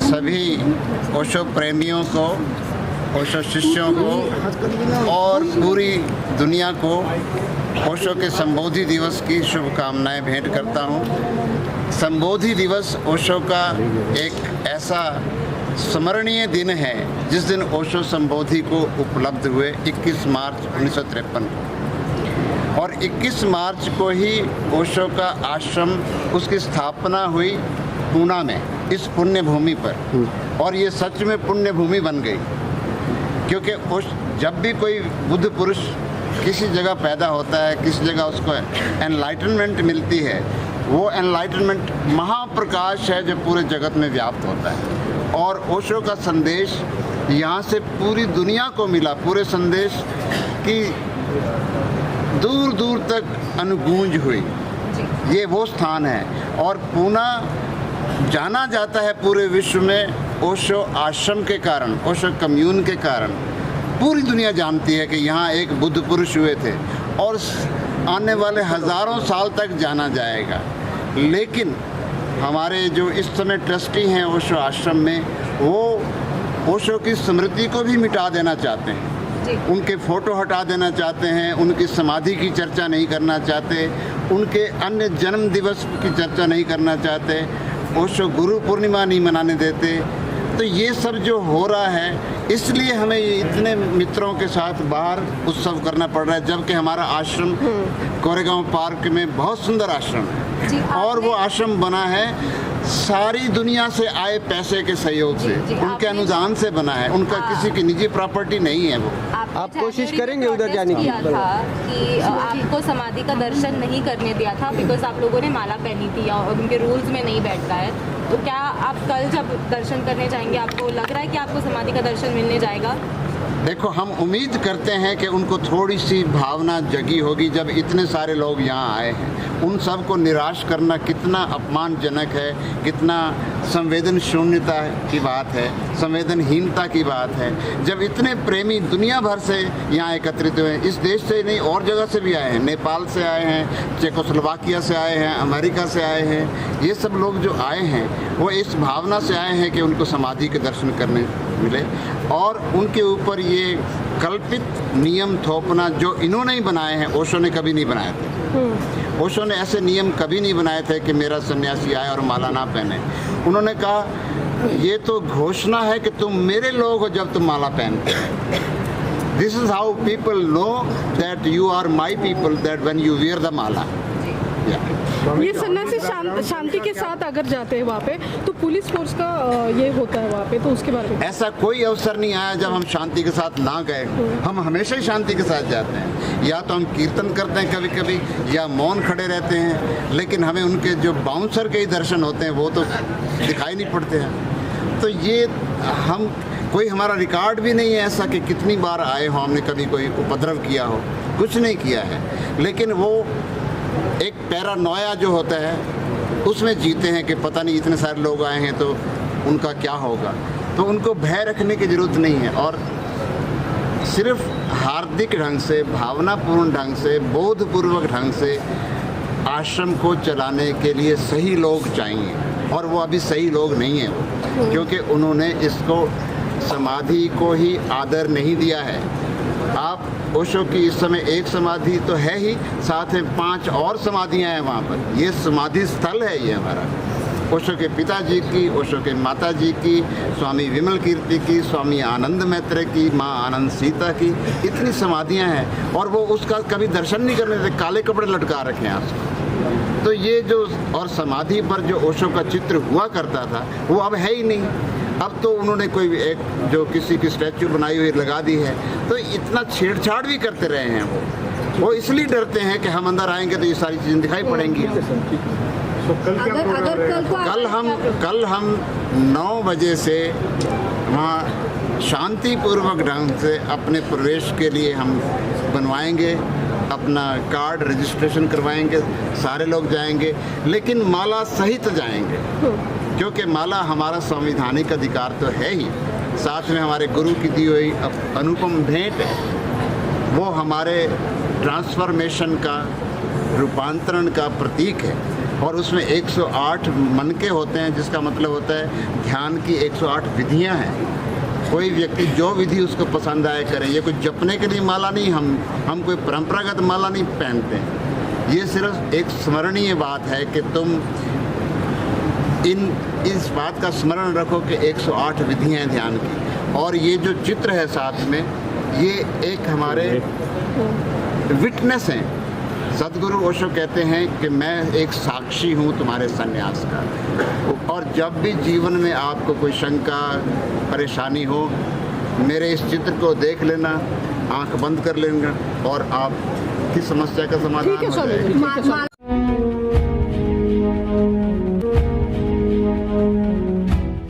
सभी ओशो प्रेमियों को, ओशो शिष्यों को और पूरी दुनिया को ओशो के संबोधि दिवस की शुभकामनाएं भेंट करता हूं। संबोधि दिवस ओशो का एक ऐसा स्मरणीय दिन है जिस दिन ओशो संबोधि को उपलब्ध हुए 21 मार्च 1953 को, और 21 मार्च को ही ओशो का आश्रम, उसकी स्थापना हुई पूना में, इस पुण्य भूमि पर। और ये सच में पुण्य भूमि बन गई, क्योंकि जब भी कोई बुद्ध पुरुष किसी जगह पैदा होता है, किसी जगह उसको एनलाइटनमेंट मिलती है, वो एनलाइटनमेंट महाप्रकाश है जो पूरे जगत में व्याप्त होता है। और ओशो का संदेश यहाँ से पूरी दुनिया को मिला, पूरे संदेश की दूर दूर तक अनुगूंज हुई। ये वो स्थान है, और पूना जाना जाता है पूरे विश्व में ओशो आश्रम के कारण, ओशो कम्यून के कारण। पूरी दुनिया जानती है कि यहाँ एक बुद्ध पुरुष हुए थे, और आने वाले हज़ारों साल तक जाना जाएगा। लेकिन हमारे जो इस समय ट्रस्टी हैं ओशो आश्रम में, वो ओशो की स्मृति को भी मिटा देना चाहते हैं। उनके फ़ोटो हटा देना चाहते हैं, उनकी समाधि की चर्चा नहीं करना चाहते, उनके अन्य जन्म दिवस की चर्चा नहीं करना चाहते, ओशो गुरु पूर्णिमा नहीं मनाने देते। तो ये सब जो हो रहा है, इसलिए हमें इतने मित्रों के साथ बाहर उत्सव करना पड़ रहा है, जबकि हमारा आश्रम कोरेगांव पार्क में बहुत सुंदर आश्रम है, और वो आश्रम बना है सारी दुनिया से आए पैसे के सहयोग से, उनके अनुदान से बना है, उनका किसी की निजी प्रॉपर्टी नहीं है। वो आप कोशिश करेंगे उधर जाने की? था कि आपको समाधि का दर्शन नहीं करने दिया था बिकॉज आप लोगों ने माला पहनी थी और उनके रूल्स में नहीं बैठता है। तो क्या आप कल जब दर्शन करने जाएंगे, आपको लग रहा है कि आपको समाधि का दर्शन मिलने जाएगा? देखो, हम उम्मीद करते हैं कि उनको थोड़ी सी भावना जगी होगी जब इतने सारे लोग यहाँ आए हैं। उन सब को निराश करना कितना अपमानजनक है, कितना संवेदन शून्यता की बात है, संवेदनहीनता की बात है। जब इतने प्रेमी दुनिया भर से यहाँ एकत्रित हुए हैं, इस देश से नहीं और जगह से भी आए हैं, नेपाल से आए हैं, चेकोस्लोवाकिया से आए हैं, अमेरिका से आए हैं, ये सब लोग जो आए हैं वो इस भावना से आए हैं कि उनको समाधि के दर्शन करने मिले। और उनके ऊपर ये कल्पित नियम थोपना जो इन्होंने ही बनाए हैं, ओशो ने कभी नहीं बनाए थे। ओशो ने ऐसे नियम कभी नहीं बनाए थे कि मेरा सन्यासी आए और माला ना पहने। उन्होंने कहा ये तो घोषणा है कि तुम मेरे लोग हो जब तुम माला पहनते हो। This is how people know that you are my people, that when you wear the mala. ये सन्यासी शांति के साथ अगर जाते हैं वहाँ पे, तो पुलिस फोर्स का ये होता है वहाँ पे, तो उसके बारे में? ऐसा कोई अवसर नहीं आया जब हम शांति के साथ ना गए। हम हमेशा ही शांति के साथ जाते हैं। या तो हम कीर्तन करते हैं कभी कभी, या मौन खड़े रहते हैं, लेकिन हमें उनके जो बाउंसर के ही दर्शन होते हैं वो तो दिखाई नहीं पड़ते हैं। तो ये हम कोई हमारा रिकॉर्ड भी नहीं है ऐसा कि कितनी बार आए हो, हमने कभी कोई उपद्रव किया हो, कुछ नहीं किया है। लेकिन वो एक पैरानोया जो होता है उसमें जीते हैं कि पता नहीं इतने सारे लोग आए हैं तो उनका क्या होगा। तो उनको भय रखने की ज़रूरत नहीं है, और सिर्फ हार्दिक ढंग से, भावनापूर्ण ढंग से, बोधपूर्वक ढंग से आश्रम को चलाने के लिए सही लोग चाहिए, और वो अभी सही लोग नहीं हैं, क्योंकि उन्होंने इसको समाधि को ही आदर नहीं दिया है। आप ओशो की इस समय एक समाधि तो है ही, साथ में 5 और समाधियां हैं वहाँ पर। ये समाधि स्थल है ये हमारा। ओशो के पिताजी की, ओशो के माताजी की, स्वामी विमल कीर्ति की, स्वामी आनंद मैत्रेय की, माँ आनंद सीता की, इतनी समाधियां हैं, और वो उसका कभी दर्शन नहीं करने देते, काले कपड़े लटका रखे हैं उसको। तो ये जो, और समाधि पर जो ओशो का चित्र हुआ करता था वो अब है ही नहीं। अब तो उन्होंने कोई एक जो किसी की स्टैचू बनाई हुई लगा दी है, तो इतना छेड़छाड़ भी करते रहे हैं वो इसलिए डरते हैं कि हम अंदर आएंगे तो ये सारी चीज़ें दिखाई पड़ेंगी। कल हम 9 बजे से वहाँ शांतिपूर्वक ढंग से अपने प्रवेश के लिए हम बनवाएंगे, अपना कार्ड रजिस्ट्रेशन करवाएंगे, सारे लोग जाएंगे, लेकिन माला सहित जाएंगे, क्योंकि माला हमारा संवैधानिक अधिकार तो है ही, साथ में हमारे गुरु की दी हुई अनुपम भेंट है। वो हमारे ट्रांसफॉर्मेशन का, रूपांतरण का प्रतीक है। और उसमें 108 मनके होते हैं, जिसका मतलब होता है ध्यान की 108 विधियां हैं। कोई व्यक्ति जो विधि उसको पसंद आए करें। ये कोई जपने के लिए माला नहीं, हम कोई परंपरागत माला नहीं पहनते हैं। ये सिर्फ एक स्मरणीय बात है कि तुम इस बात का स्मरण रखो कि 108 विधियां हैं ध्यान की। और ये जो चित्र है साथ में, ये एक हमारे विटनेस हैं। सदगुरु ओशो कहते हैं कि मैं एक साक्षी हूँ तुम्हारे संन्यास का। और जब भी जीवन में आपको कोई शंका परेशानी हो, मेरे इस चित्र को देख लेना, आंख बंद कर लेना और आपकी समस्या का समाधान हो जाएगा।